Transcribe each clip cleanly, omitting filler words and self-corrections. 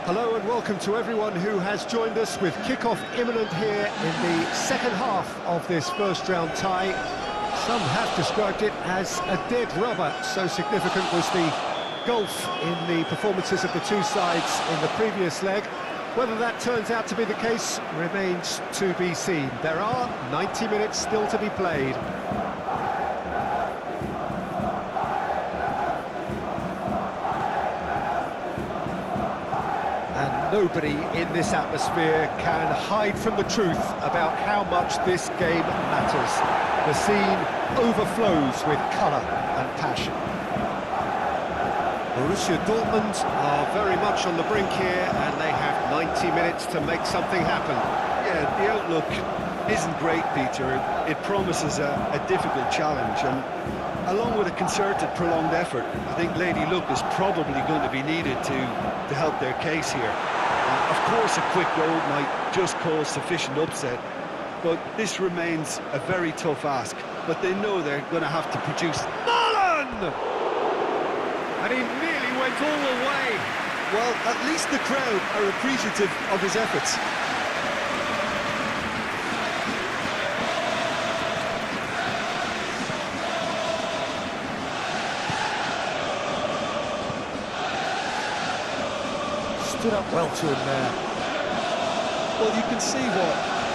Hello and welcome to everyone who has joined us with kick-off imminent here in the second half of this first round tie. Some have described it as a dead rubber, so significant was the gulf in the performances of the two sides in the previous leg. Whether that turns out to be the case remains to be seen. There are 90 minutes still to be played. Nobody in this atmosphere can hide from the truth about how much this game matters. The scene overflows with colour and passion. Borussia Dortmund are very much on the brink here, and they have 90 minutes to make something happen. Yeah, the outlook isn't great, Peter. It promises a difficult challenge, and along with a concerted, prolonged effort, I think Lady Luck is probably going to be needed to help their case here. Of course, a quick goal might just cause sufficient upset, but this remains a very tough ask. But they know they're going to have to produce. Nolan! And he nearly went all the way. Well, at least the crowd are appreciative of his efforts. Stood up well to him there. Well, you can see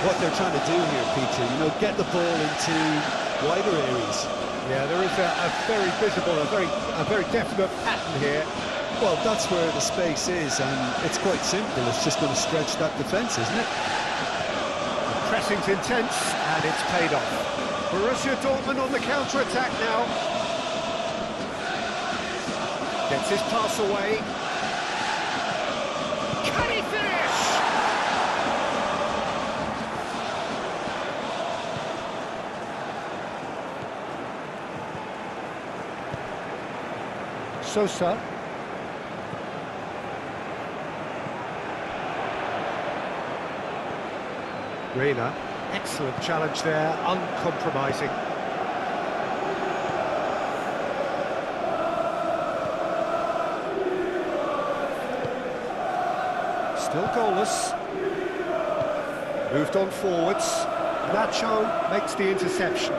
what they're trying to do here, Peter. You know, get the ball into wider areas. Yeah, there is a very visible, a very definite pattern here. Well, that's where the space is, and it's quite simple. It's just going to stretch that defence, isn't it? The pressing's intense, and it's paid off. Borussia Dortmund on the counter-attack now. Gets his pass away. Can he finish? Sosa. Reina. Excellent challenge there, uncompromising. Still goalless. Moved on forwards. Nacho makes the interception.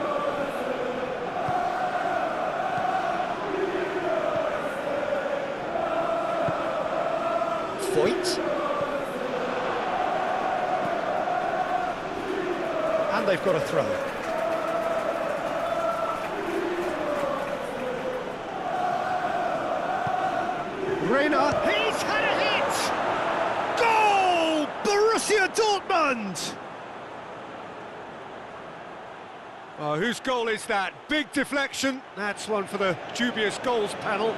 Foyt. And they've got a throw. Reina. He's had a hit! Goal! Borussia Dortmund! Oh, whose goal is that? Big deflection. That's one for the dubious goals panel.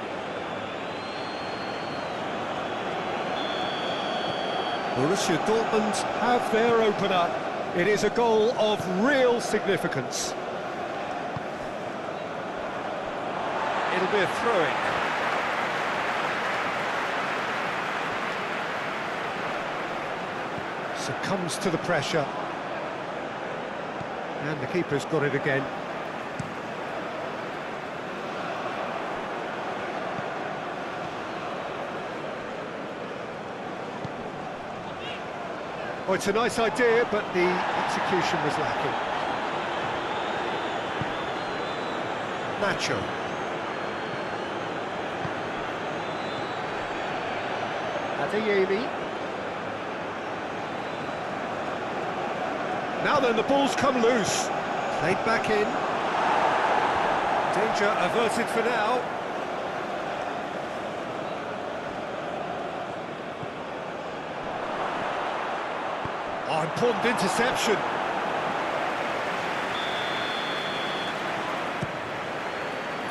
Borussia Dortmund have their opener. It is a goal of real significance. It'll be a throw-in. Succumbs to the pressure. And the keeper's got it again. Oh, it's a nice idea, but the execution was lacking. Nacho. Adeyemi. Now then, the ball's come loose. Played back in. Danger averted for now. Oh, important interception.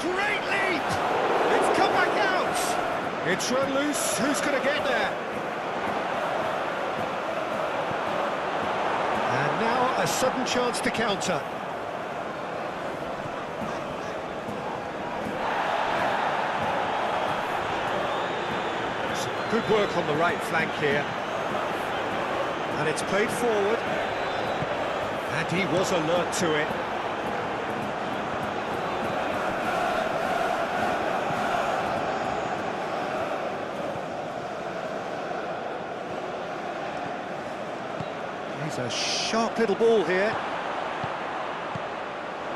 Great leap! It's come back out! It's run loose. Who's going to get there? And now a sudden chance to counter. Some good work on the right flank here. And it's played forward. And he was alert to it. There's a sharp little ball here.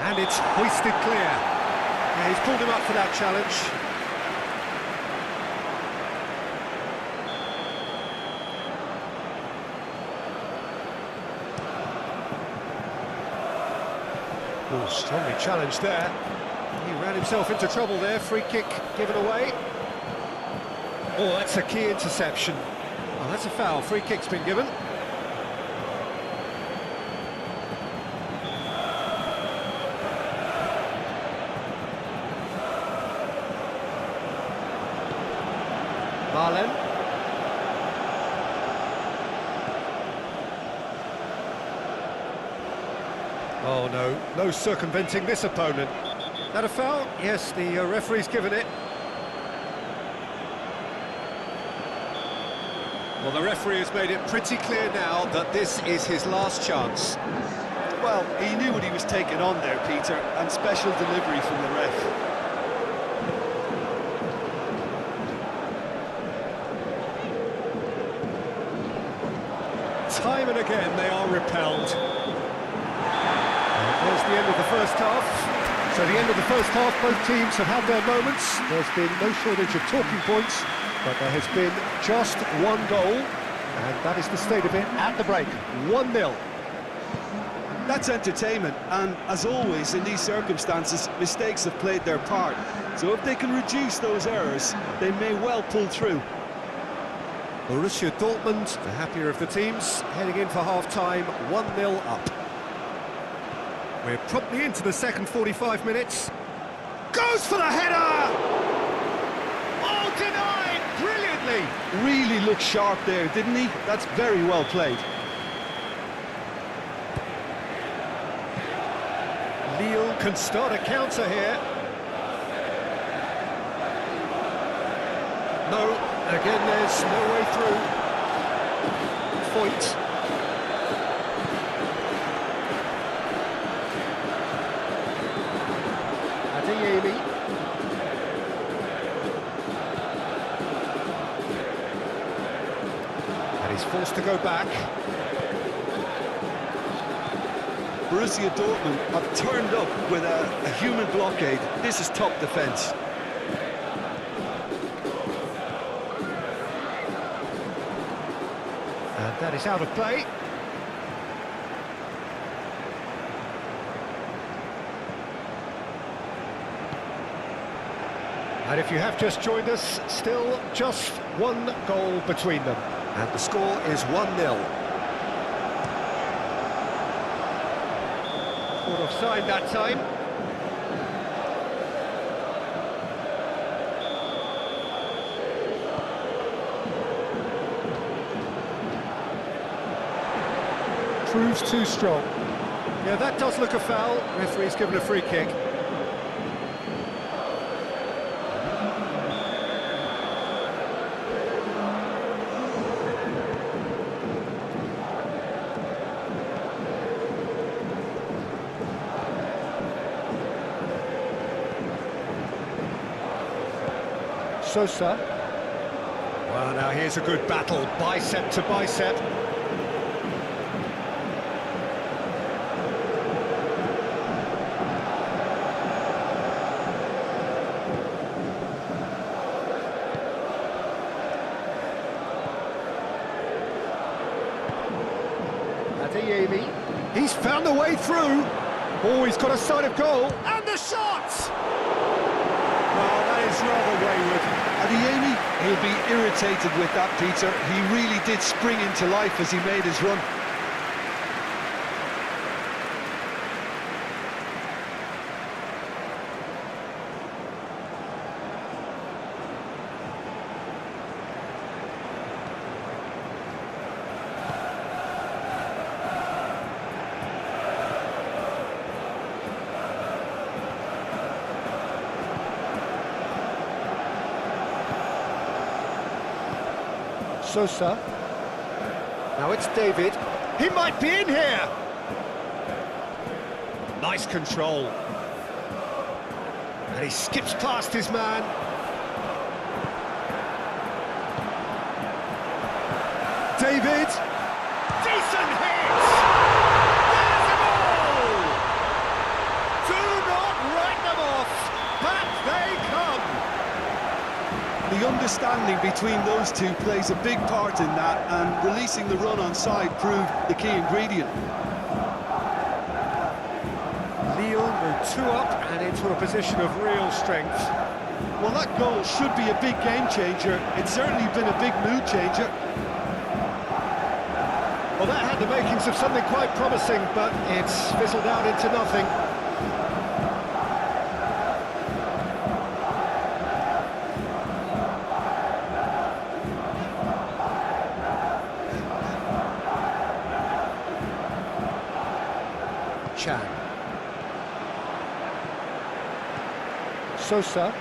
And it's hoisted clear. Yeah, he's pulled him up for that challenge. Oh, strongly challenged there. He ran himself into trouble there. Free kick given away. Oh, that's a key interception. Oh, that's a foul. Free kick's been given. Marlen. Oh no, no circumventing this opponent. That a foul? Yes, the referee's given it. Well, the referee has made it pretty clear now that this is his last chance. Well, he knew what he was taking on there, Peter, and special delivery from the ref. Time and again they are repelled. And there's the end of the first half. So the end of the first half, both teams have had their moments. There's been no shortage of talking points, but there has been just one goal, and that is the state of it at the break. 1-0. That's entertainment, and as always in these circumstances, mistakes have played their part. So if they can reduce those errors, they may well pull through. Borussia Dortmund, the happier of the teams, heading in for half-time, 1-0 up. We're promptly into the second 45 minutes. Goes for the header! Oh, denied! Brilliantly! Really looked sharp there, didn't he? That's very well played. Lille can start a counter here. No, again there's no way through. Foyt. Adeyemi. And he's forced to go back. Borussia Dortmund have turned up with a human blockade. This is top defence. And that is out of play. And if you have just joined us, still just one goal between them. And the score is 1-0. Caught offside that time. Proves too strong. Yeah, that does look a foul. Referee's given a free kick. Sosa. Well, now here's a good battle, bicep to bicep. Adeyemi. He's found a way through. Oh, he's got a sight of goal. And the shot! Well, that is rather wayward. Adeyemi, he'll be irritated with that, Peter. He really did spring into life as he made his run. Sosa. Now it's David. He might be in here! Nice control. And he skips past his man. David! Decent hit! understanding between those two plays a big part in that, and releasing the run on side proved the key ingredient. Lille move 2 up and into a position of real strength. Well, that goal should be a big game changer. It's certainly been a big mood changer. Well, that had the makings of something quite promising, but it's fizzled out into nothing. Chan. Sosa.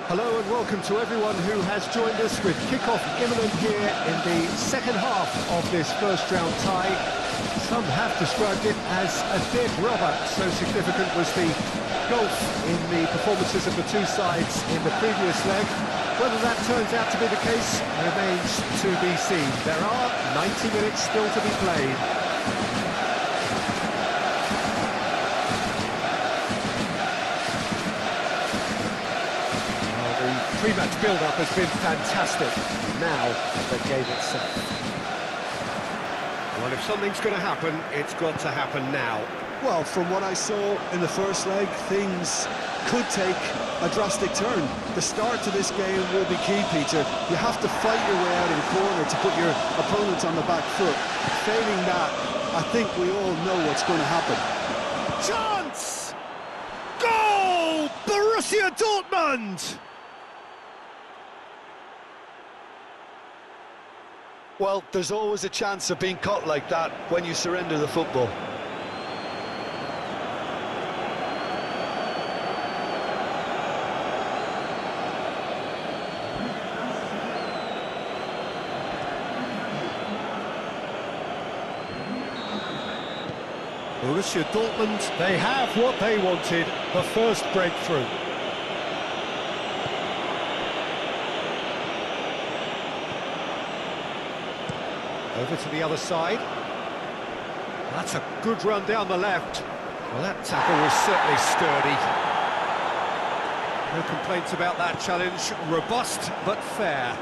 Hello and welcome to everyone who has joined us with kick-off imminent here in the second half of this first-round tie. Some have described it as a dead rubber, so significant was the gulf in the performances of the two sides in the previous leg. Whether that turns out to be the case remains to be seen. There are 90 minutes still to be played. Pre-match build-up has been fantastic. Now, the game itself. Well, if something's going to happen, it's got to happen now. Well, from what I saw in the first leg, things could take a drastic turn. The start to this game will be key, Peter. You have to fight your way out of the corner to put your opponent on the back foot. Failing that, I think we all know what's going to happen. Chance! Goal! Borussia Dortmund! Well, there's always a chance of being caught like that when you surrender the football. Borussia Dortmund, they have what they wanted, the first breakthrough. Over to the other side. That's a good run down the left. Well, that tackle was certainly sturdy. No complaints about that challenge. Robust, but fair.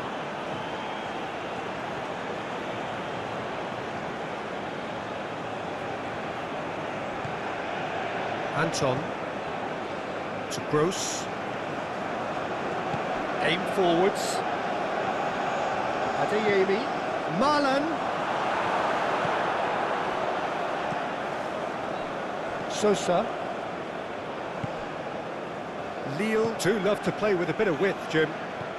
Anton. to Gross. Aim forwards. Adeyemi. Marlon. Sosa. Lille do love to play with a bit of width, Jim.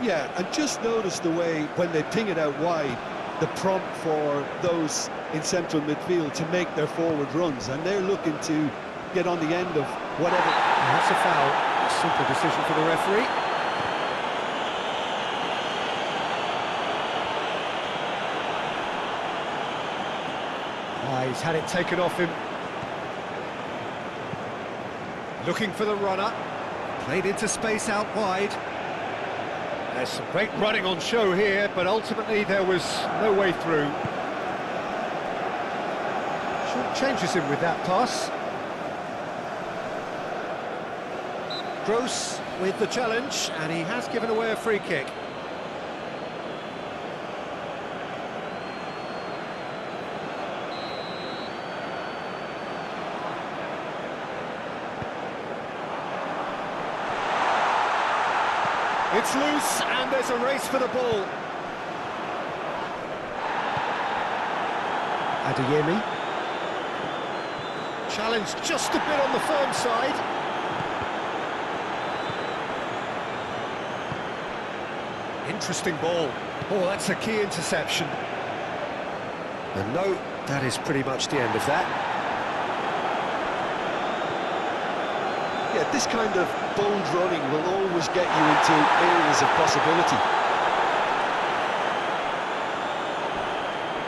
Yeah, and just notice the way, when they ping it out wide, the prompt for those in central midfield to make their forward runs, and they're looking to get on the end of whatever. And that's a foul. A simple decision for the referee. He's had it taken off him. Looking for the runner. Played into space out wide. There's some great running on show here, but ultimately there was no way through. Short changes him with that pass. Gross with the challenge, and he has given away a free kick. It's loose, and there's a race for the ball. Adeyemi. Challenged just a bit on the firm side. Interesting ball. Oh, that's a key interception. And no, that is pretty much the end of that. Yeah, this kind of bold running will always get you into areas of possibility.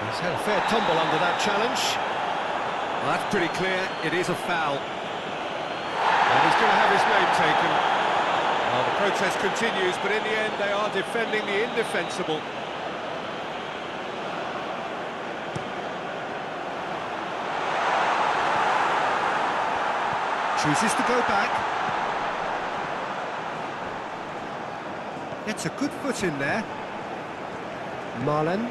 He's had a fair tumble under that challenge. Well, that's pretty clear, it is a foul. And he's going to have his name taken. Well, the protest continues, but in the end they are defending the indefensible. Chooses to go back. Gets a good foot in there. Marlon.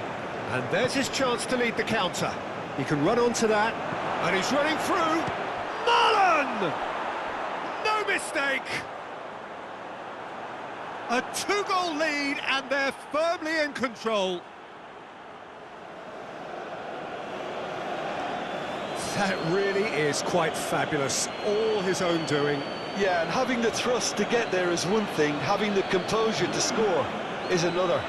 And there's his chance to lead the counter. He can run onto that. And he's running through. Marlon! No mistake! A two-goal lead, and they're firmly in control. That really is quite fabulous, all his own doing. Yeah, and having the thrust to get there is one thing, having the composure to score is another.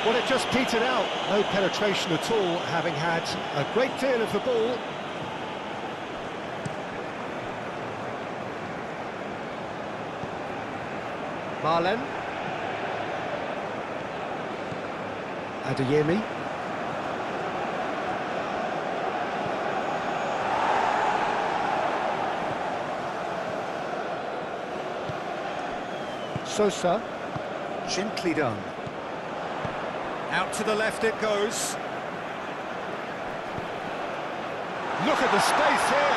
Well, it just petered out. No penetration at all, having had a great deal of the ball. Marlon. Adeyemi. Sosa. Gently done. Out to the left it goes. Look at the space here.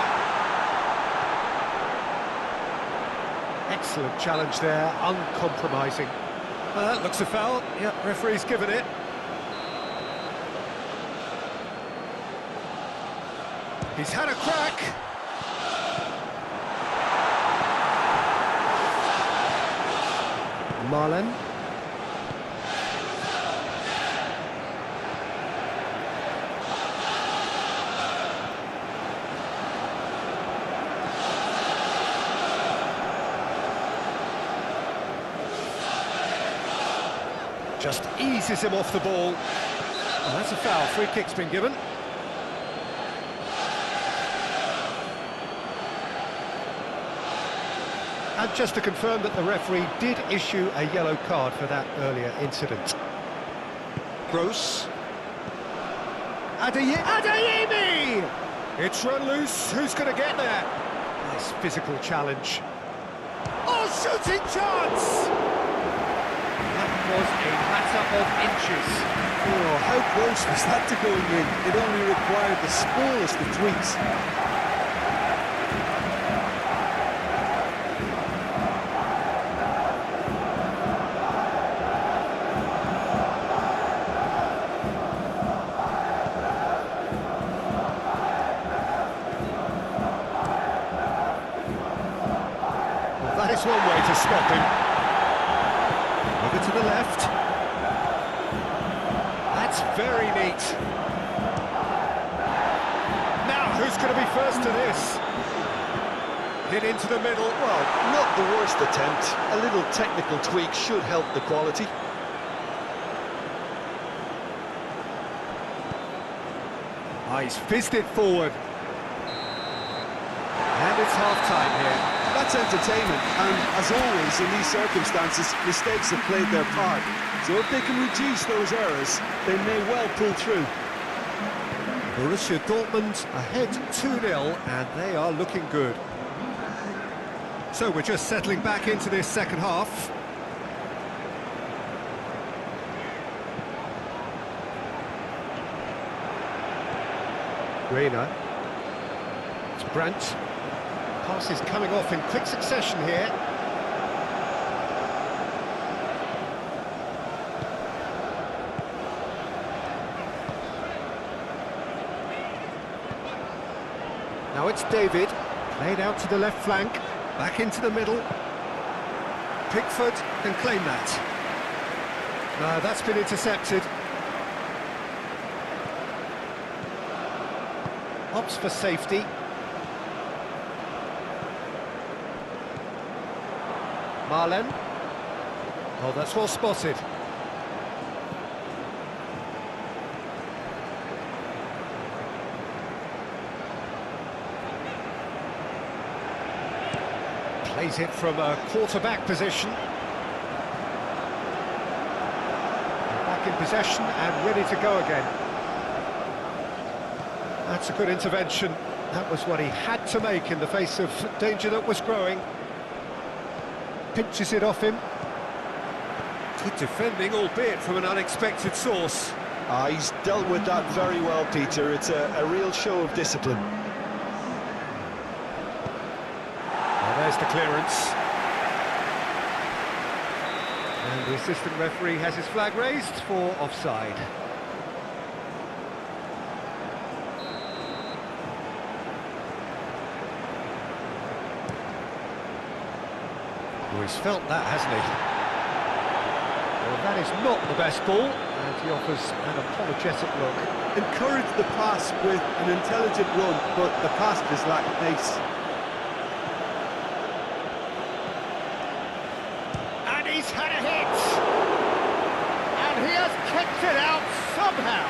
Excellent challenge there, uncompromising. That looks a foul. Yep, referee's given it. He's had a crack. Marlon. Just eases him off the ball. Oh, that's a foul. Free kick's been given. And just to confirm that the referee did issue a yellow card for that earlier incident. Gross. Adeyemi! It's run loose. Who's going to get there? Nice physical challenge. Oh, shooting chance! Was a matter of inches. Oh, how close was that to going in? It only required the smallest of tweaks. stop him. Over to the left. That's very neat. Now, who's going to be first to this? Hit into the middle. Well, not the worst attempt. A little technical tweak should help the quality. He's fizzed it forward. And it's half-time here. That's entertainment, and as always in these circumstances, mistakes have played their part. So if they can reduce those errors, they may well pull through. Borussia Dortmund ahead 2-0, and they are looking good. So we're just settling back into this second half. Reina. It's Brandt. Passes coming off in quick succession here. Now it's David. Played out to the left flank. Back into the middle. Pickford can claim that. No, that's been intercepted. Opts for safety. Marlen. Oh, that's well spotted. Plays it from a quarterback position. Back in possession and ready to go again. That's a good intervention. That was what he had to make in the face of danger that was growing. Pinches it off him. Good defending, albeit from an unexpected source. He's dealt with that very well, Peter. It's a real show of discipline. Well, there's the clearance. And the assistant referee has his flag raised for offside. Well, he's felt that, hasn't he? Well, that is not the best ball, and he offers an apologetic look. Encourage the pass with an intelligent run, but the pass just lacked pace. And he's had a hit! And he has kicked it out somehow!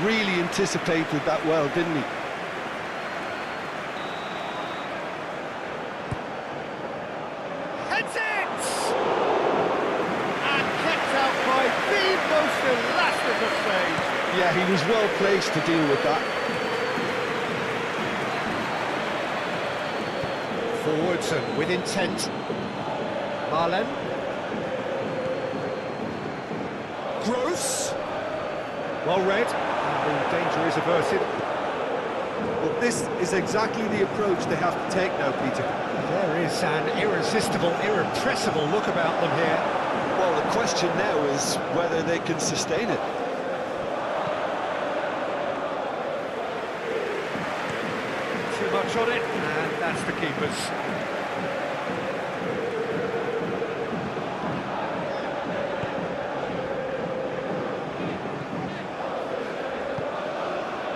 Really anticipated that well, didn't he? Heads it! And kept out by the most elastic of saves. Yeah, he was well placed to deal with that. Forwards and with intent. Marlen. Gross. Well read. And the danger is averted. Well, this is exactly the approach they have to take now, Peter. There is an irresistible, irrepressible look about them here. Well, the question now is whether they can sustain it. Too much on it, and that's the keeper's.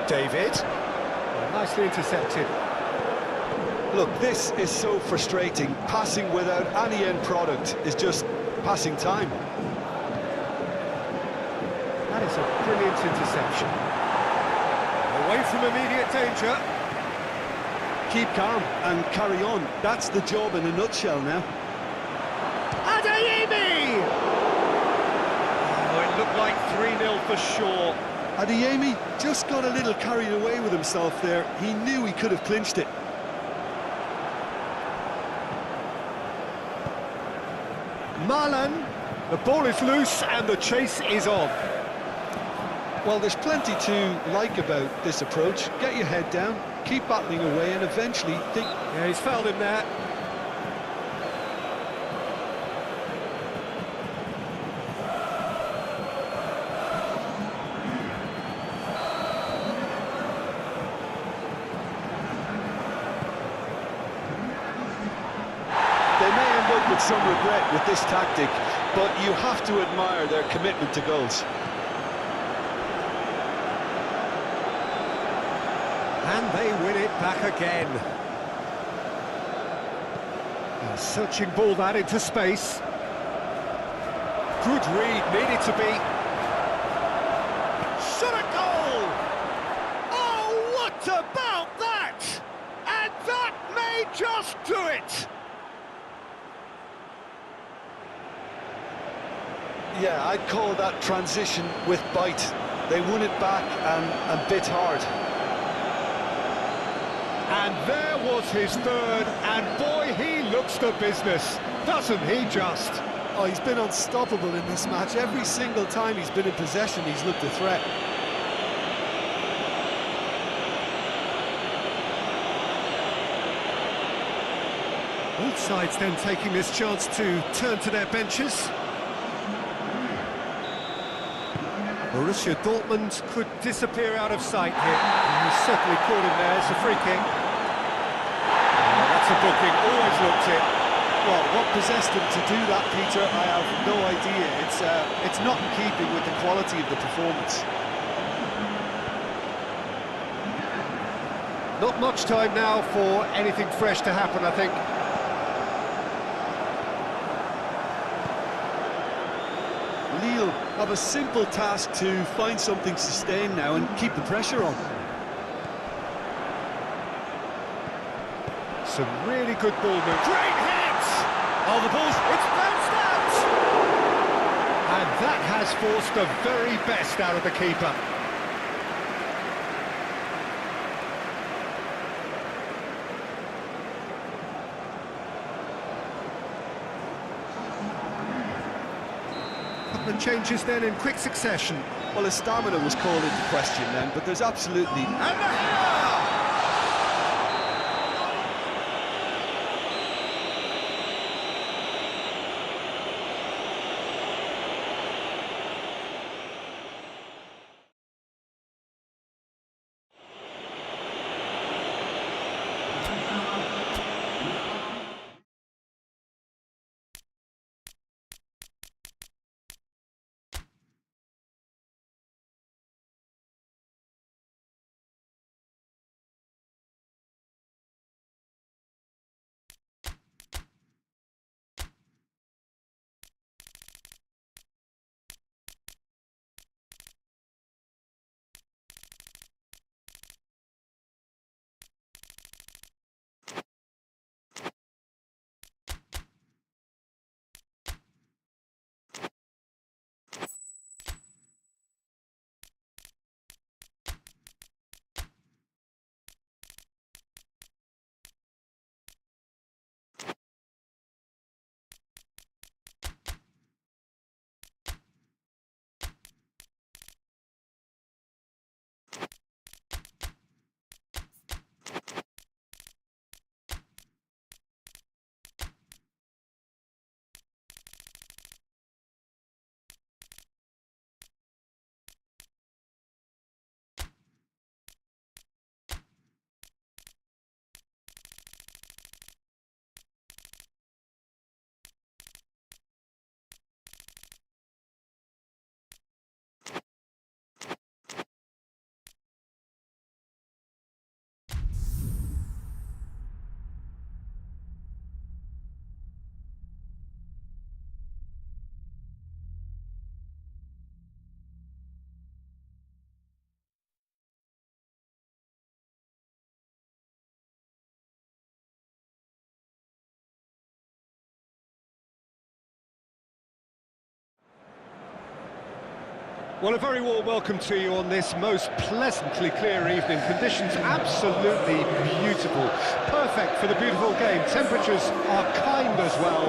David. Well, nicely intercepted. Look, this is so frustrating. Passing without any end product is just passing time. That is a brilliant interception. Away from immediate danger. Keep calm and carry on. That's the job in a nutshell now. Adeyemi! Oh, it looked like 3-0 for sure. Adeyemi just got a little carried away with himself there. He knew he could have clinched it. Marlen, the ball is loose and the chase is on. Well, there's plenty to like about this approach. Get your head down, keep battling away, and eventually think... Yeah, he's fouled him there. They may end up with some regret with this tactic, but you have to admire their commitment to goals. And they win it back again. A searching ball that into space. Good read, needed to be. Shot a goal! Oh, what about that? And that may just do it! Yeah, I'd call that transition with bite. They won it back and bit hard. And there was his third, and boy, he looks the business, doesn't he just? Oh, he's been unstoppable in this match. Every single time he's been in possession, he's looked a threat. Both sides then taking this chance to turn to their benches. Borussia Dortmund could disappear out of sight here. He's certainly caught him there. It's a free kick. Oh, that's a booking, always looked it. Well, what possessed him to do that, Peter, I have no idea. It's not in keeping with the quality of the performance. Not much time now for anything fresh to happen, I think. Lille have a simple task to find something sustained now and keep the pressure on. Some really good ball movement. Great hits! Oh, the ball's... It's bounced out! And that has forced the very best out of the keeper. Couple of changes then in quick succession. Well, his stamina was called into question then, but there's absolutely... And the header! Well, a very warm welcome to you on this most pleasantly clear evening. Conditions absolutely beautiful. Perfect for the beautiful game. Temperatures are kind as well.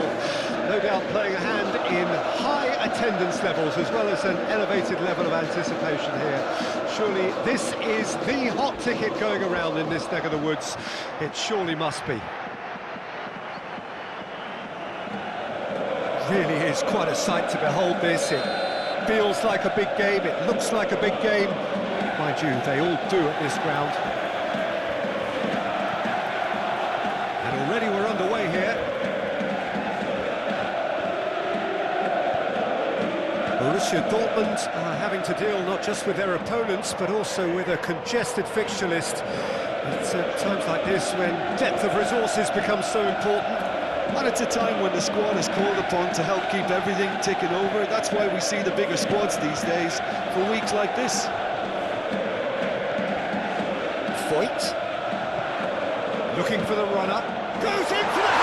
No doubt playing a hand in high attendance levels as well as an elevated level of anticipation here. Surely this is the hot ticket going around in this neck of the woods. It surely must be. Really is quite a sight to behold this. It feels like a big game, it looks like a big game. Mind you, they all do at this ground. And already we're underway here. Borussia Dortmund are having to deal not just with their opponents, but also with a congested fixture list. It's at times like this when depth of resources becomes so important. And it's a time when the squad is called upon to help keep everything ticking over. That's why we see the bigger squads these days for weeks like this. Voigt. Looking for the runner. Goes in for the...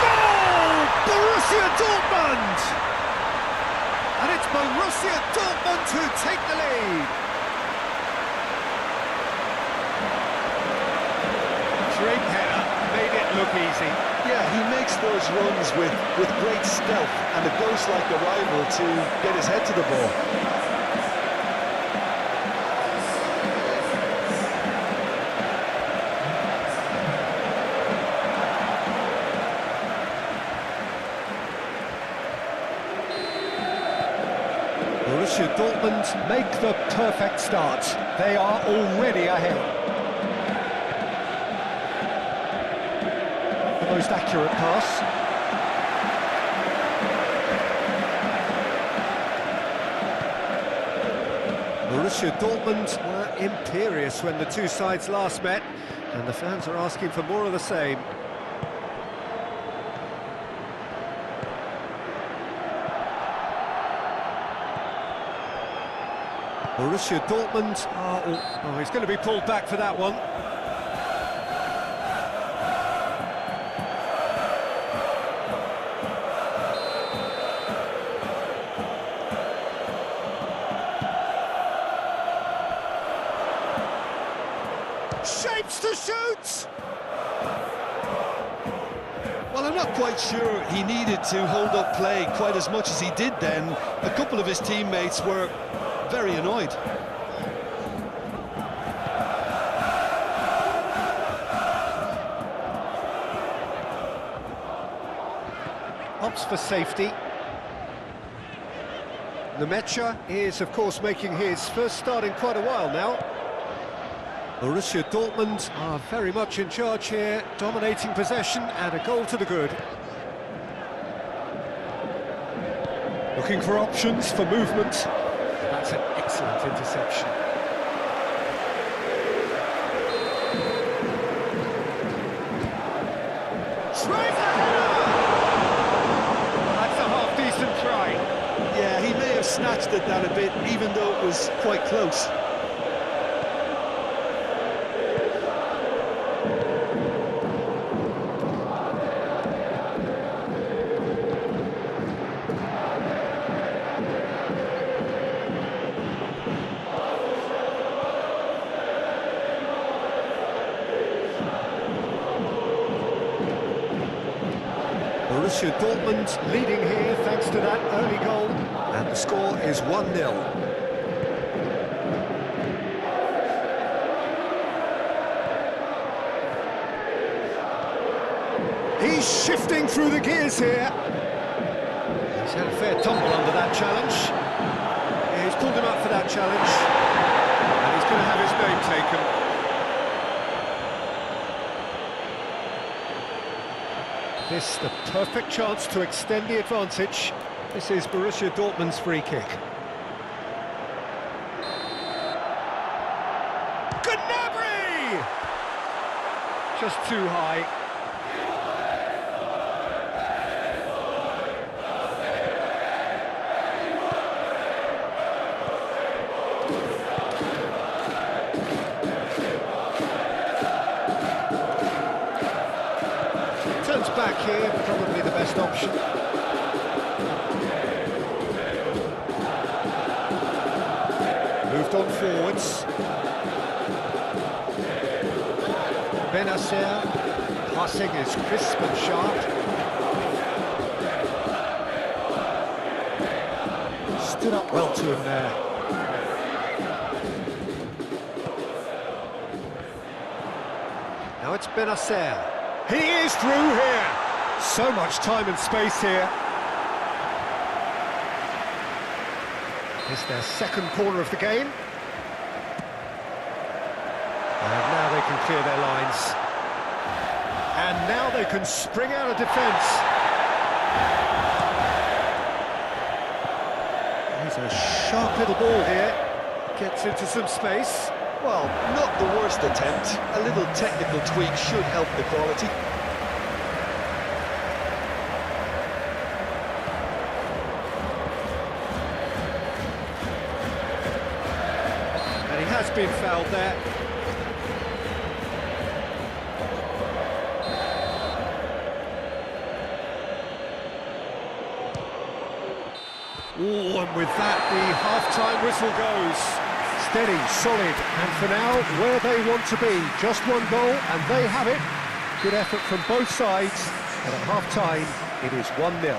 Goal! Borussia Dortmund! And it's Borussia Dortmund who take the lead. Great header, made it look easy. Yeah, he makes those runs with great stealth and a ghost-like arrival to get his head to the ball. Borussia Dortmund make the perfect start. They are already ahead. The most accurate pass. Borussia Dortmund were imperious when the two sides last met, and the fans are asking for more of the same. Borussia Dortmund, oh, he's going to be pulled back for that one. Shapes to shoot! Well, I'm not quite sure he needed to hold up play quite as much as he did then. A couple of his teammates were very annoyed. Opts for safety. Nemecha is, of course, making his first start in quite a while now. Borussia Dortmund are very much in charge here, dominating possession and a goal to the good. Looking for options for movement. That's an excellent interception. Tries the header! That's a half-decent try. Yeah, he may have snatched at that a bit, even though it was quite close. Borussia Dortmund leading here thanks to that early goal, and the score is 1-0. He's shifting through the gears here. He's had a fair tumble under that challenge. Yeah, he's pulled him up for that challenge, and he's going to have his name taken. This the perfect chance to extend the advantage. This is Borussia Dortmund's free kick. Gnabry! Just too high. Turns back here, probably the best option. Moved on forwards. Benacer, passing is crisp and sharp. Stood up well to him there. Now it's Benacer. He is through here. So much time and space here. It's their second corner of the game. And now they can clear their lines. And now they can spring out of defence. a sharp little ball here. Gets into some space. Well, not the worst attempt. A little technical tweak should help the quality. And he has been fouled there. Oh, and with that, the half-time whistle goes. Steady, solid, and for now, where they want to be. Just one goal, and they have it. Good effort from both sides, and at half-time, it is 1-0.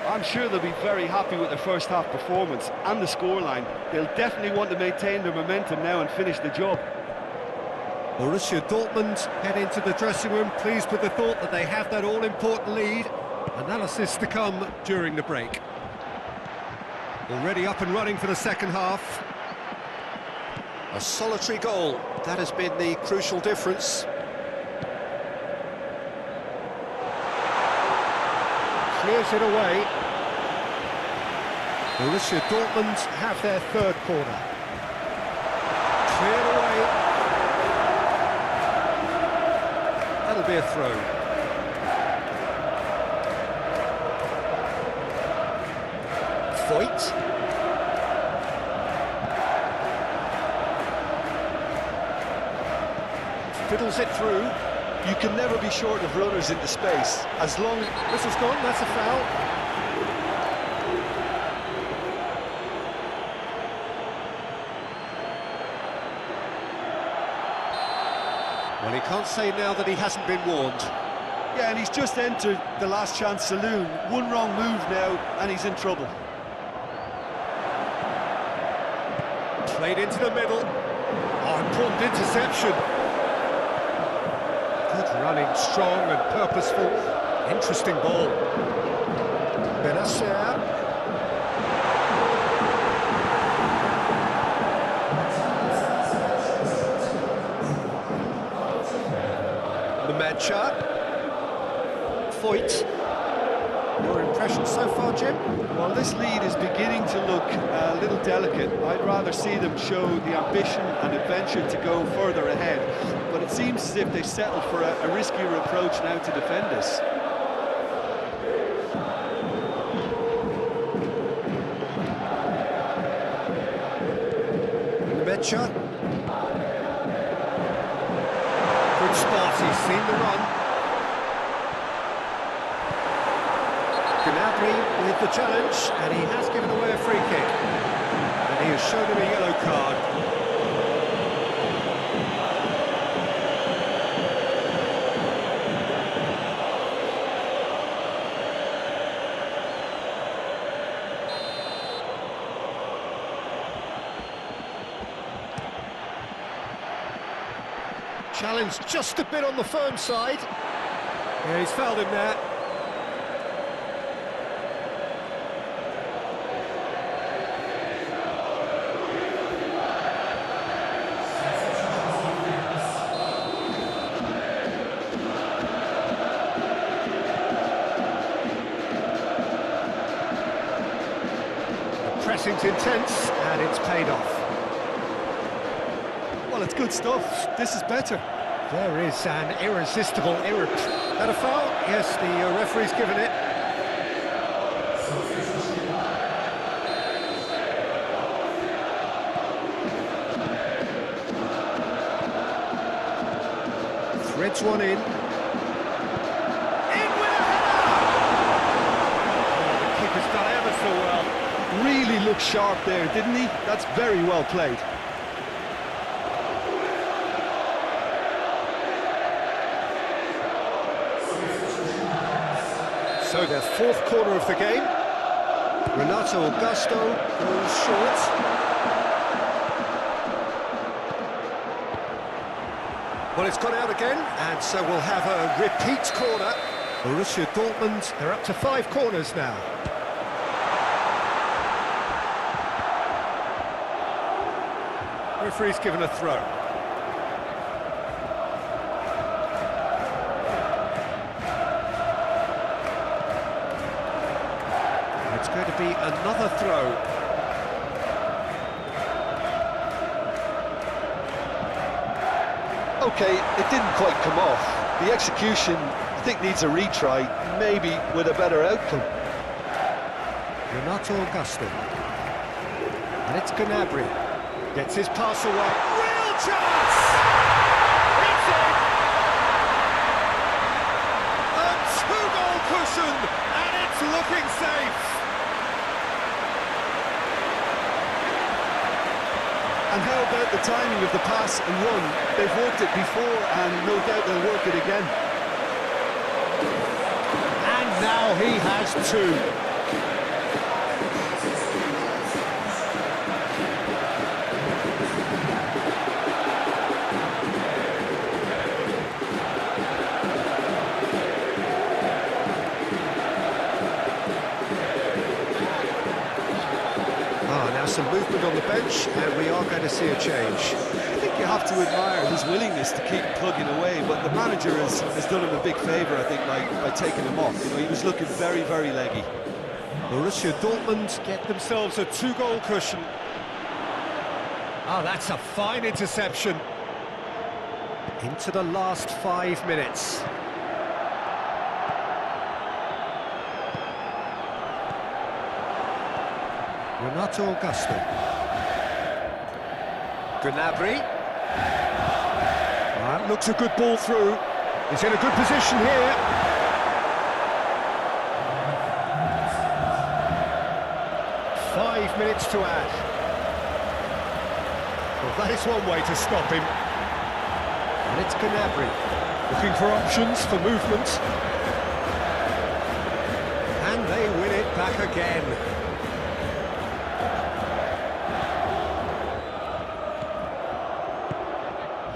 I'm sure they'll be very happy with their first half performance and the scoreline. They'll definitely want to maintain their momentum now and finish the job. Borussia Dortmund head into the dressing room, pleased with the thought that they have that all-important lead. Analysis to come during the break. Already up and running for the second half. A solitary goal, that has been the crucial difference. Clears it away. Borussia Dortmund have their third corner. Cleared away. That'll be a throw. Voigt. Fiddles it through. You can never be short of runners into space, as long as... Whistle's gone, that's a foul. Well, he can't say now that he hasn't been warned. Yeah, and he's just entered the last chance saloon. One wrong move now, and he's in trouble. Played into the middle. Oh, important interception. Good running, strong and purposeful. Interesting ball. Benasser. The Mancha. Voigt. Your impression so far, Jim? Well, this lead is beginning to look a little delicate. I'd rather see them show the ambition and adventure to go further ahead. But it seems as if they've settled for a riskier approach now to defend this. Mecha. Good spot, he's seen the run. Gnabry with the challenge, and he has given away a free kick. And he has shown him a yellow card. Challenge just a bit on the firm side. Yeah, he's fouled him there. The pressing's intense, and it's paid off. Well, it's good stuff. This is better. There is an irresistible That a foul? Yes, the referee's given it. Threads one in. In with a header! Oh, the keeper's done ever so well. Really looked sharp there, didn't he? That's very well played. So their fourth corner of the game. Renato Augusto goes short. Well, it's gone out again, and so we'll have a repeat corner. Borussia Dortmund, they're up to 5 corners now. Referee's given a throw. going to be another throw. Okay, it didn't quite come off. The execution, I think, needs a retry, maybe with a better outcome. Renato Augusto. And it's Gnabry. Gets his pass away. Real chance! It's in! A two-goal cushion, and it's looking safe. And how about the timing of the pass and run? They've worked it before, and no doubt they'll work it again. And now he has two. Some movement on the bench, and we are going to see a change. I think you have to admire his willingness to keep plugging away, but the manager has done him a big favour, I think, by taking him off. You know, he was looking very, very leggy. Borussia Dortmund get themselves a two-goal cushion. Oh, that's a fine interception. Into the last 5 minutes. Renato Augusto. Gnabry. That looks a good ball through. He's in a good position here. Five minutes to add. Well, that is one way to stop him. And it's Gnabry, looking for options for movement. And they win it back again.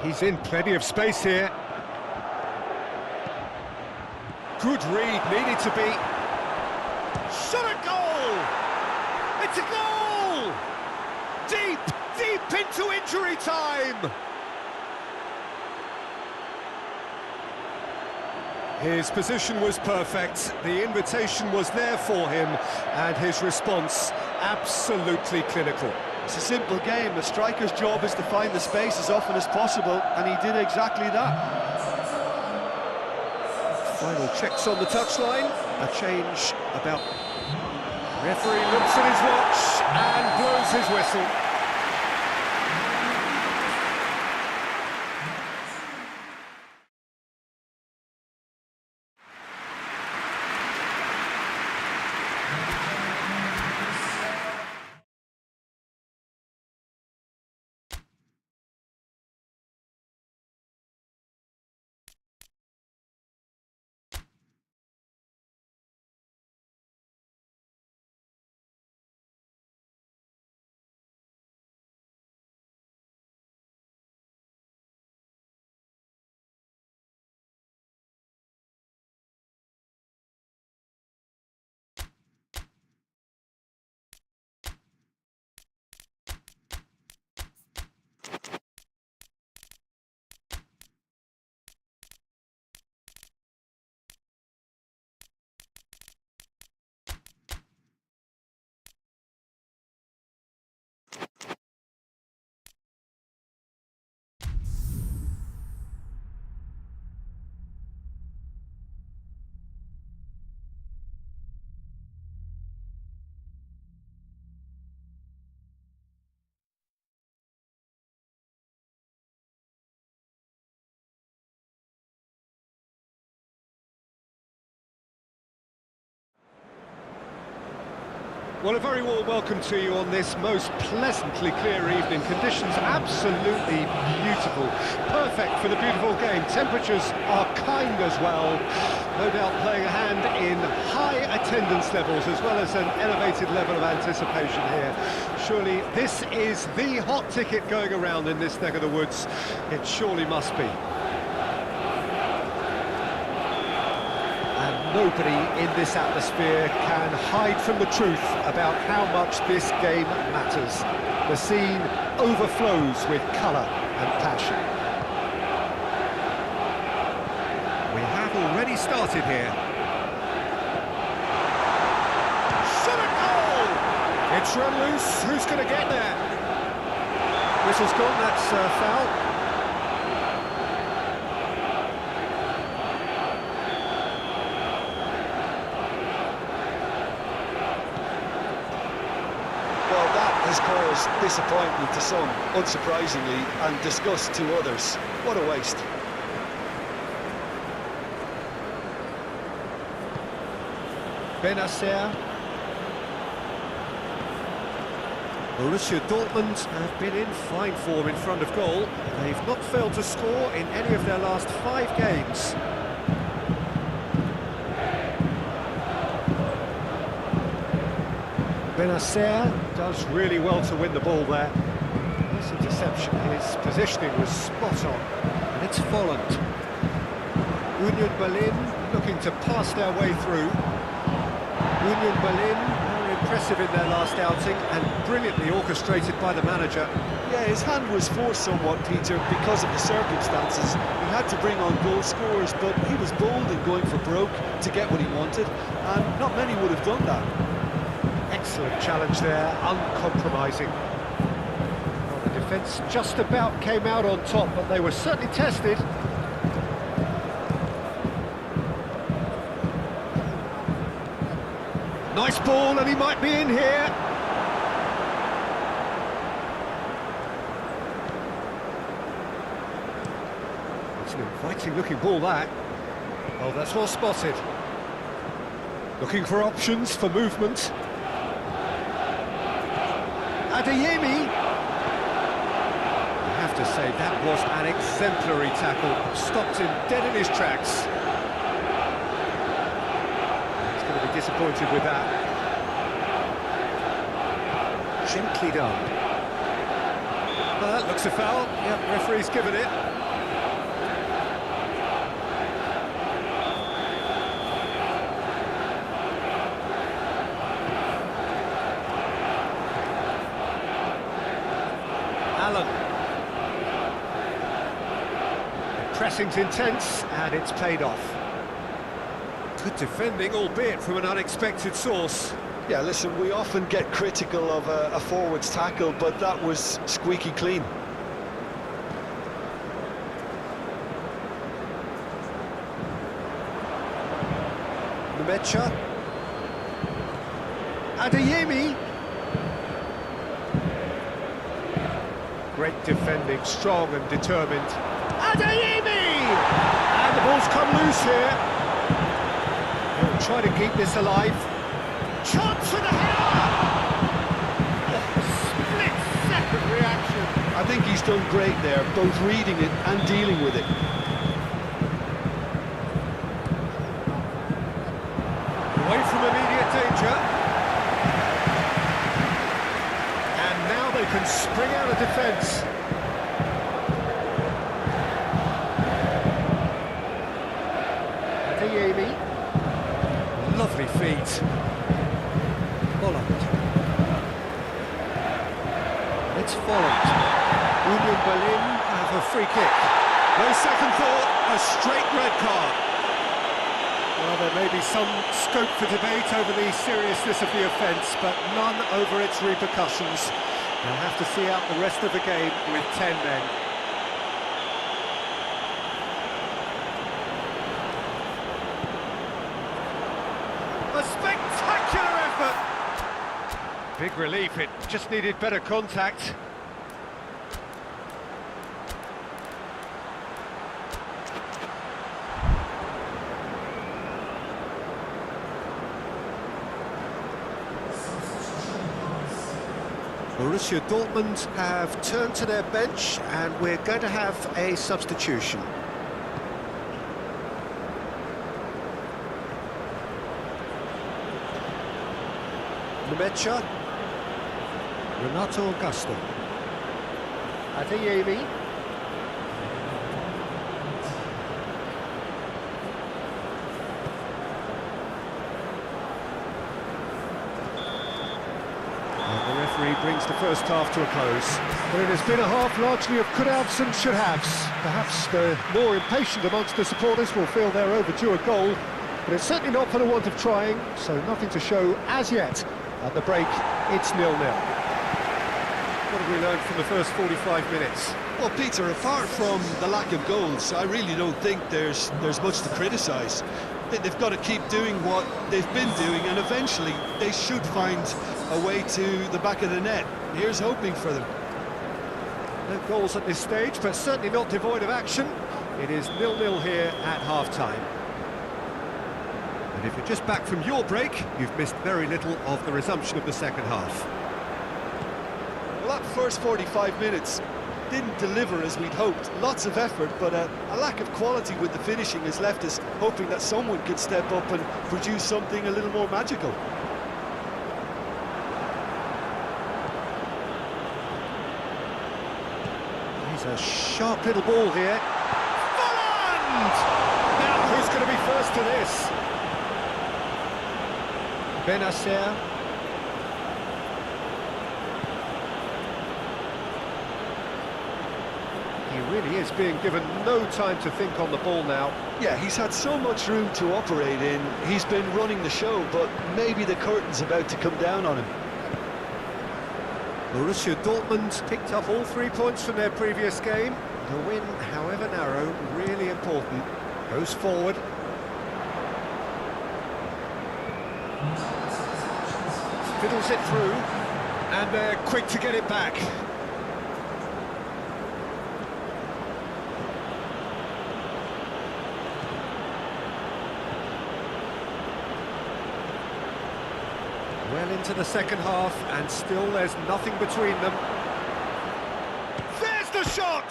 He's in plenty of space here. Good read, needed to be. Shot a goal! It's a goal! Deep into injury time! His position was perfect, the invitation was there for him, and his response absolutely clinical. It's a simple game. A striker's job is to find the space as often as possible, and he did exactly that. Final checks on the touchline. A change about. Referee looks at his watch and blows his whistle. Well, a very warm welcome to you on this most pleasantly clear evening. Conditions absolutely beautiful. Perfect for the beautiful game. Temperatures are kind as well. No doubt playing a hand in high attendance levels as well as an elevated level of anticipation here. Surely this is the hot ticket going around in this neck of the woods. It surely must be. Nobody in this atmosphere can hide from the truth about how much this game matters. The scene overflows with colour and passion. We have already started here. Shot a goal! It's run loose, who's going to get there? Whistle's gone, that's foul. Well, that has caused disappointment to some, unsurprisingly, and disgust to others. What a waste. Benacer. Borussia Dortmund have been in fine form in front of goal. They've not failed to score in any of their last 5 games. Benacer does really well to win the ball there. This interception, his positioning was spot on. And it's Volland. Union Berlin looking to pass their way through. Union Berlin, very impressive in their last outing and brilliantly orchestrated by the manager. Yeah, his hand was forced somewhat, Peter, because of the circumstances. He had to bring on goal scorers, but he was bold in going for broke to get what he wanted, and not many would have done that. Excellent challenge there, uncompromising. Well, the defence just about came out on top, but they were certainly tested. Nice ball, and he might be in here. It's an inviting-looking ball, that. Oh, that's well spotted. Looking for options for movement. Adeyemi. I have to say, that was an exemplary tackle. Stopped him dead in his tracks. Disappointed with that. Gently done. That looks a foul. Yep, referee's given it. Allen. The pressing's intense and it's paid off. Good defending, albeit from an unexpected source. Yeah, listen, we often get critical of a forward's tackle, but that was squeaky clean. Nemecha. Adeyemi. Great defending, strong and determined. Adeyemi! And the ball's come loose here. He'll try to keep this alive. Chance for the header! Split-second reaction. I think he's done great there, both reading it and dealing with it. Away from immediate danger. And now they can spring out of defence. Adeyemi. Lovely feet. Volland. It's Volland. Union Berlin have a free kick. No second thought, a straight red card. Well, there may be some scope for debate over the seriousness of the offence, but none over its repercussions. They'll have to see out the rest of the game with 10 men. A spectacular effort! Big relief, it just needed better contact. Borussia Dortmund have turned to their bench and we're going to have a substitution. Nemecha, Renato Augusto, Adeyemi, and the referee brings the first half to a close. Well, it has been a half largely of could-haves and should-haves. Perhaps the more impatient amongst the supporters will feel they're overdue a goal, but it's certainly not for the want of trying, so nothing to show as yet. At the break, it's 0-0. What have we learned from the first 45 minutes? Well, Peter, apart from the lack of goals, I really don't think there's much to criticise. They've got to keep doing what they've been doing, and eventually they should find a way to the back of the net. Here's hoping for them. No goals at this stage, but certainly not devoid of action. It is 0-0 here at half-time. And if you're just back from your break, you've missed very little of the resumption of the second half. Well, that first 45 minutes didn't deliver as we'd hoped. Lots of effort, but a lack of quality with the finishing has left us hoping that someone could step up and produce something a little more magical. He's a sharp little ball here. Volland! Now who's going to be first to this? Benacer. He really is being given no time to think on the ball now. Yeah, he's had so much room to operate in. He's been running the show, but maybe the curtain's about to come down on him. Borussia Dortmund picked up all 3 points from their previous game. The win, however narrow, really important. Goes forward. Fiddles it through, and they're quick to get it back. Well into the second half, and still there's nothing between them. There's the shot!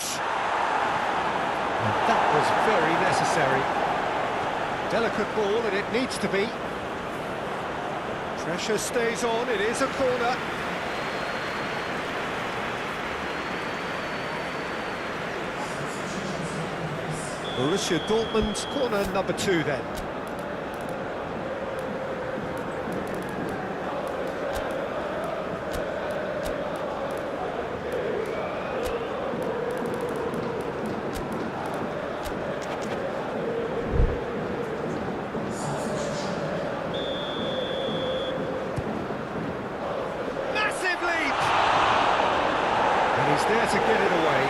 And that was very necessary. Delicate ball, and it needs to be. Pressure stays on, it is a corner. Borussia Dortmund, corner number 2 then. He's there to get it away.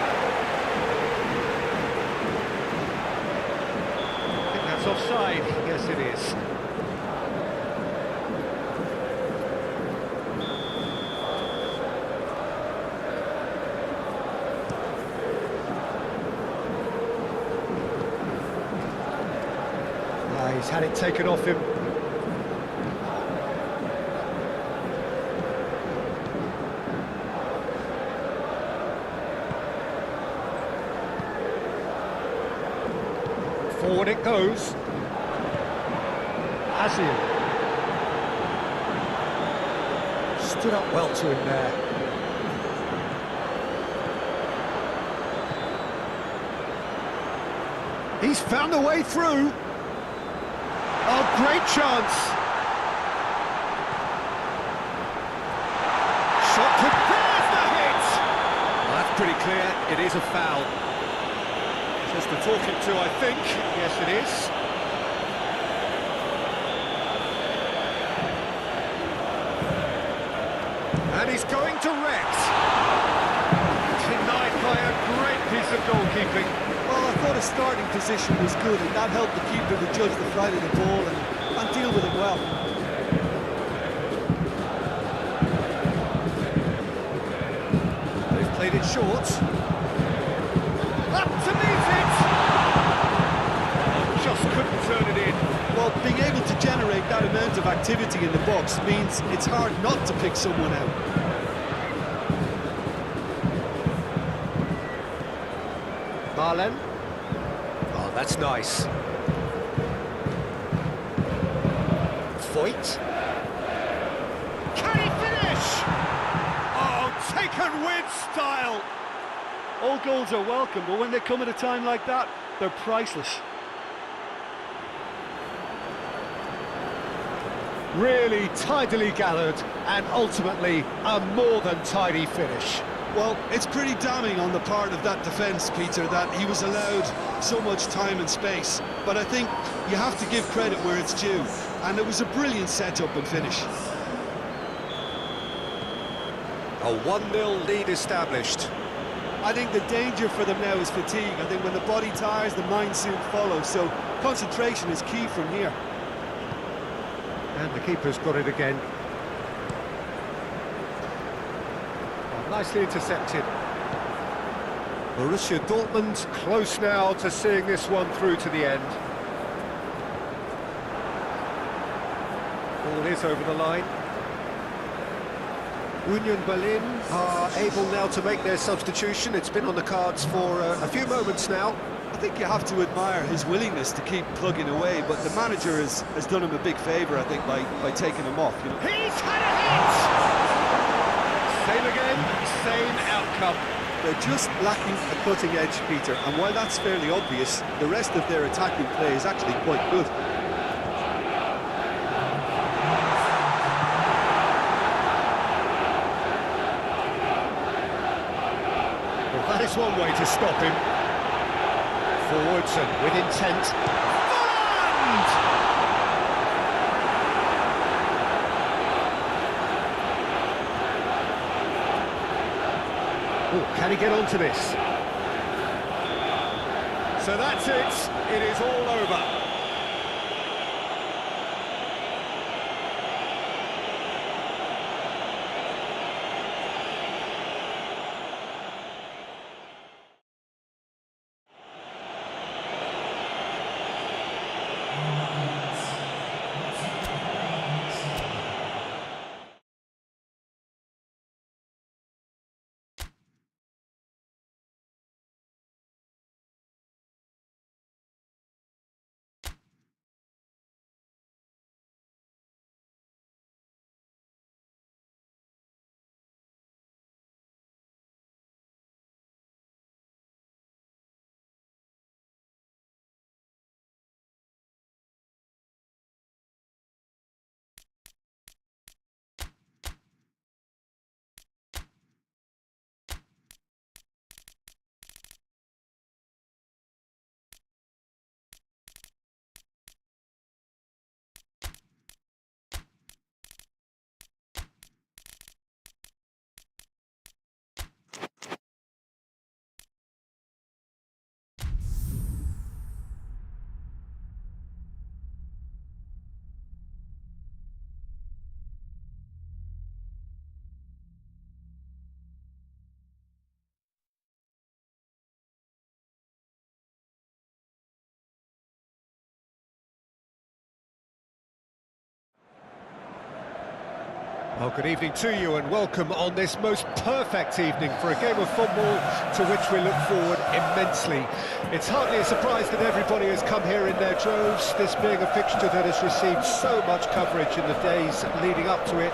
I think that's offside. Yes, it is. He's had it taken off him. Forward it goes. Azil. Stood up well to him there. He's found a way through. Oh, great chance. Shot to there's the hit. Well, that's pretty clear. It is a foul. Just the talking to, I think. Yes, it is. And he's going direct. Denied by a great piece of goalkeeping. Well, I thought his starting position was good, and that helped the keeper to judge the flight of the ball and deal with it well. They've played it short. Up to meet it! Oh, just couldn't turn it in. Well, being able to generate that amount of activity in the box means it's hard not to pick someone out. Marlen. Oh, that's nice. Voigt. Can he finish? Oh, taken with style. All goals are welcome, but when they come at a time like that, they're priceless. Really tidily gathered, and ultimately a more than tidy finish. Well, it's pretty damning on the part of that defence, Peter, that he was allowed so much time and space. But I think you have to give credit where it's due, and it was a brilliant set-up and finish. A 1-0 lead established. I think the danger for them now is fatigue. I think when the body tires, the mind soon follows. So concentration is key from here. And the keeper's got it again. Oh, nicely intercepted. Borussia Dortmund close now to seeing this one through to the end. Ball is over the line. Union Berlin are able now to make their substitution. It's been on the cards for a few moments now. I think you have to admire his willingness to keep plugging away, but the manager has done him a big favour, I think, by taking him off. You know? He's had a hit! Same again, same outcome. They're just lacking a cutting edge, Peter, and while that's fairly obvious, the rest of their attacking play is actually quite good. Well, that is one way to stop him. Forwards and with intent. And! Oh, can he get onto this? So that's it. It is all over. Well, good evening to you and welcome on this most perfect evening for a game of football to which we look forward immensely. It's hardly a surprise that everybody has come here in their droves, this being a fixture that has received so much coverage in the days leading up to it.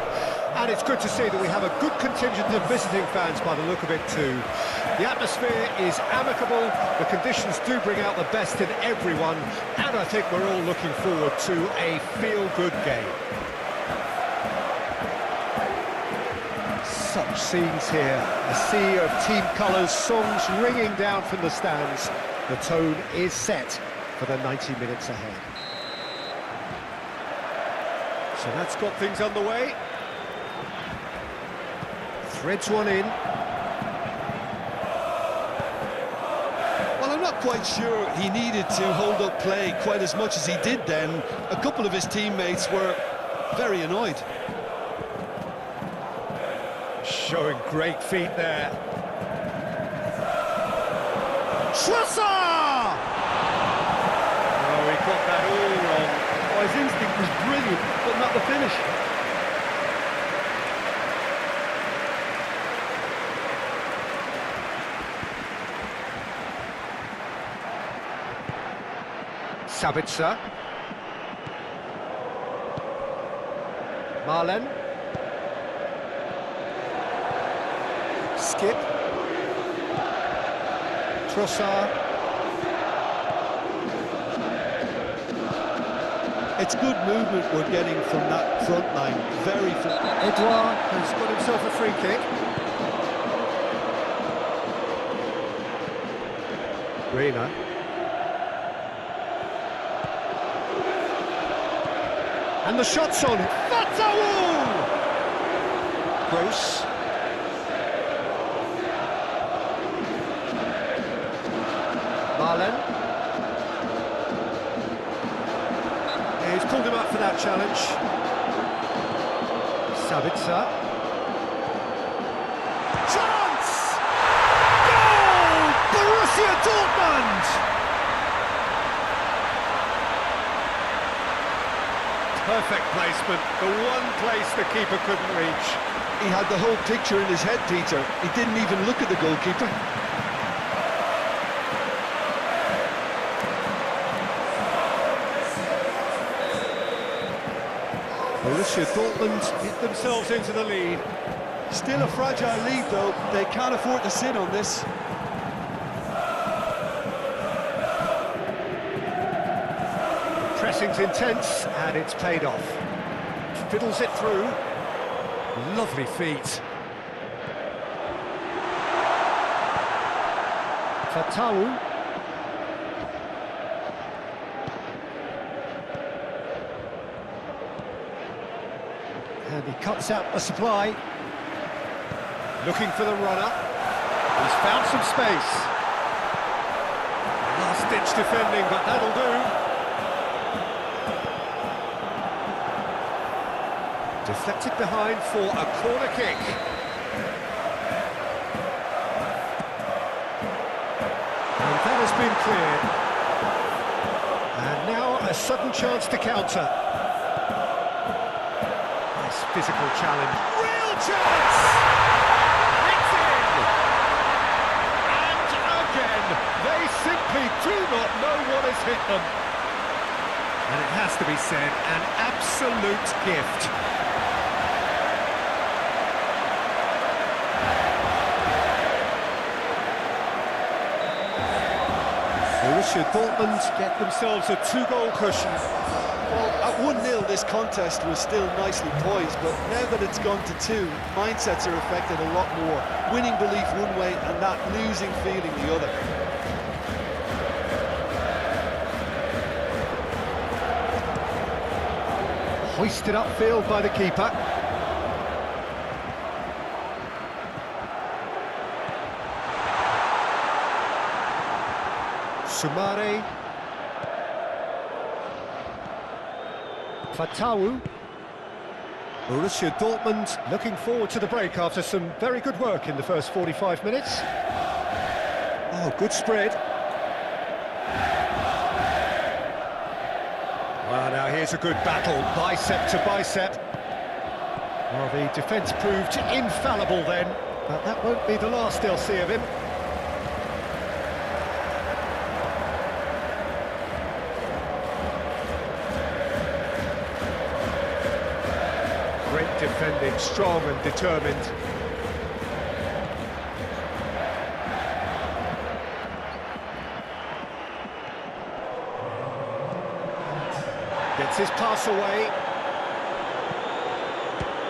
And it's good to see that we have a good contingent of visiting fans by the look of it too. The atmosphere is amicable, the conditions do bring out the best in everyone, and I think we're all looking forward to a feel-good game. Such scenes here, a sea of team colours, songs ringing down from the stands. The tone is set for the 90 minutes ahead. So that's got things underway. Threads one in. Well, I'm not quite sure he needed to hold up play quite as much as he did then. A couple of his teammates were very annoyed. Showing great feet there. Trossard! Oh, he got that all wrong. Oh, his instinct was brilliant, but not the finish. Sabitzer. Marlen. Skip. Trossard. It's good movement we're getting from that front line. Very fit. Edouard has got himself a free kick. Reina. And the shot's on. Fatawu! Gross. Perjalan. He's pulled him up for that challenge. Sabitzer. Chance! Goal! Borussia Dortmund! Perfect placement, the one place the keeper couldn't reach. He had the whole picture in his head, Peter. He didn't even look at the goalkeeper. Borussia Dortmund hit themselves into the lead. Still a fragile lead, though. They can't afford to sit on this. Pressing's intense, and it's paid off. Fiddles it through. Lovely feet. Fatau. And he cuts out the supply. Looking for the runner. He's found some space. Last-ditch defending, but that'll do. Deflected behind for a corner kick. And that has been cleared. And now a sudden chance to counter. Nice physical challenge. Real chance! It's in! And again, they simply do not know what has hit them. And it has to be said, an absolute gift. Borussia Dortmund get themselves a 2-goal cushion. Well, at 1-0 this contest was still nicely poised, but now that it's gone to 2, mindsets are affected a lot more. Winning belief one way and that losing feeling the other. Hoisted upfield by the keeper. Sumare. Fatau. Borussia Dortmund looking forward to the break after some very good work in the first 45 minutes. Oh, good spread. Well, now here's a good battle, bicep to bicep. Well, the defence proved infallible then, but that won't be the last they'll see of him. Great defending, strong and determined. Gets his pass away.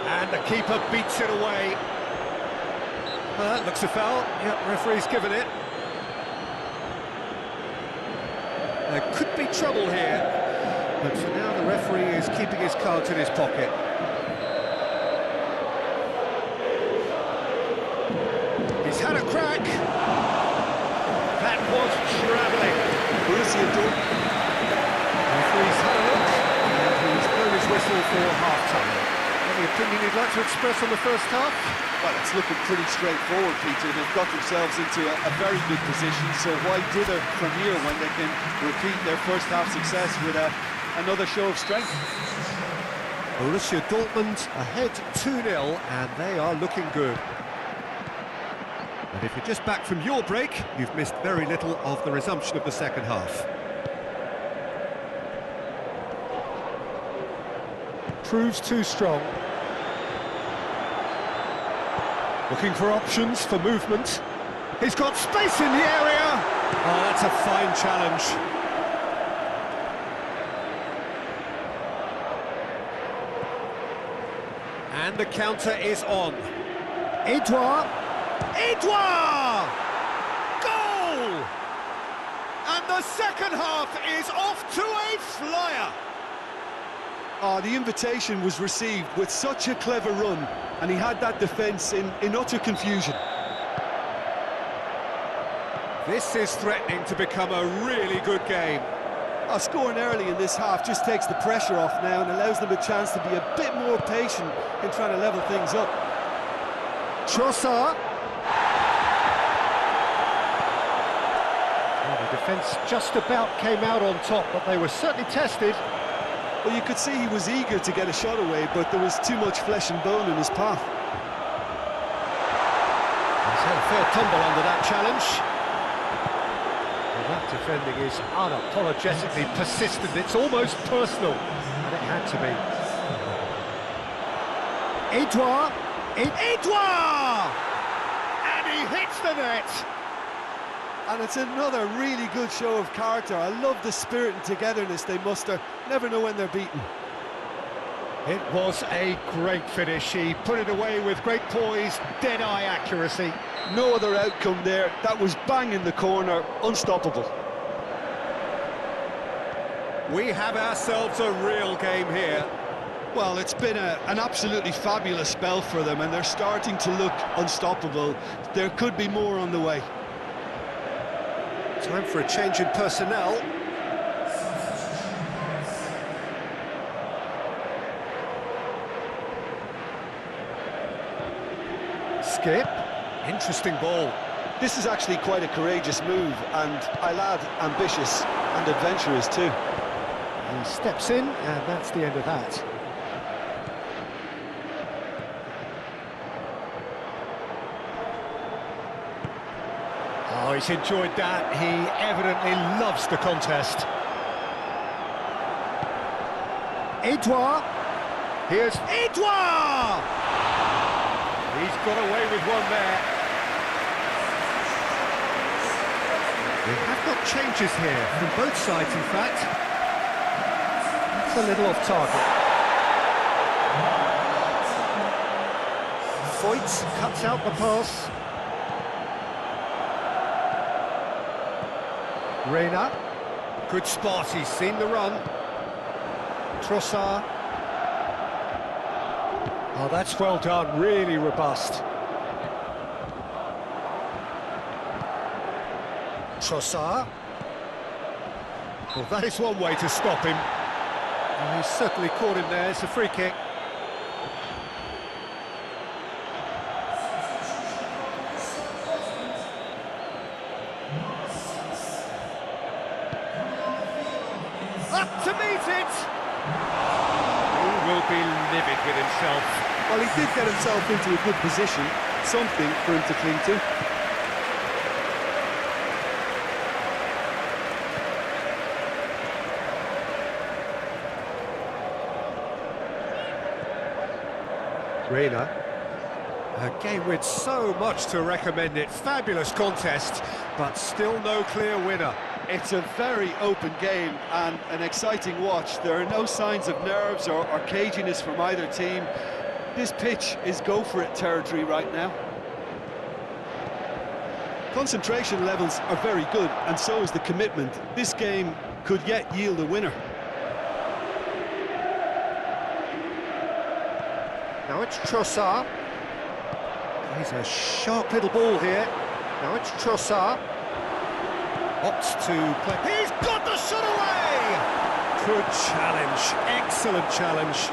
And the keeper beats it away. Well, that looks a foul. Yep, referee's given it. There could be trouble here. But for now, the referee is keeping his cards in his pocket. He's had a crack. That was travelling. Borussia Dortmund. Referee's had a look, and he's blown his whistle for half-time. Any opinion you'd like to express on the first half? Well, it's looking pretty straightforward, Peter. They've got themselves into a very good position, so why dither from here when they can repeat their first half success with another show of strength? Borussia Dortmund ahead 2-0, and they are looking good. And if you're just back from your break, you've missed very little of the resumption of the second half. Proves too strong. Looking for options for movement. He's got space in the area. Oh, that's a fine challenge. And the counter is on. Edouard. Edouard! Goal! And the second half is off to a flyer. The invitation was received with such a clever run, and he had that defence in utter confusion. This is threatening to become a really good game. Scoring early in this half just takes the pressure off now and allows them a chance to be a bit more patient in trying to level things up. Trossard. Well, the defence just about came out on top, but they were certainly tested. Well, you could see he was eager to get a shot away, but there was too much flesh and bone in his path. He's had a fair tumble under that challenge. Well, that defending is unapologetically persistent. It's almost personal, and it had to be. Edouard! Edouard! And he hits the net! And it's another really good show of character. I love the spirit and togetherness they muster. Never know when they're beaten. It was a great finish. He put it away with great poise, dead-eye accuracy. No other outcome there. That was bang in the corner, unstoppable. We have ourselves a real game here. Well, it's been an absolutely fabulous spell for them, and they're starting to look unstoppable. There could be more on the way. Time for a change in personnel. Skip. Interesting ball. This is actually quite a courageous move, and I'll add ambitious and adventurous too. He steps in, and that's the end of that. Oh, he's enjoyed that. He evidently loves the contest. Edouard. Here's Edouard! He's got away with one there. We have got changes here, from both sides, in fact. It's a little off target. Voigt cuts out the pass. Reina, good spot, he's seen the run. Trossard. Oh, that's well done, really robust. Trossard. Well, that is one way to stop him. And he's certainly caught him there, it's a free kick. Up to meet it! He will be livid with himself. Well, he did get himself into a good position, something for him to cling to. Reina. A game with so much to recommend it. Fabulous contest, but still no clear winner. It's a very open game and an exciting watch. There are no signs of nerves or caginess from either team. This pitch is go-for-it territory right now. Concentration levels are very good, and so is the commitment. This game could yet yield a winner. Now it's Trossard. He's a sharp little ball here. Now it's Trossard. Opts to play. He's got the shot away! Good challenge, excellent challenge.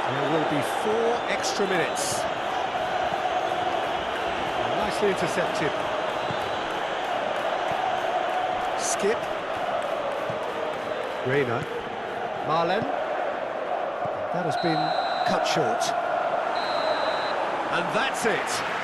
There will be 4 extra minutes. Nicely intercepted. Skip. Reina. Marlen. That has been cut short. And that's it.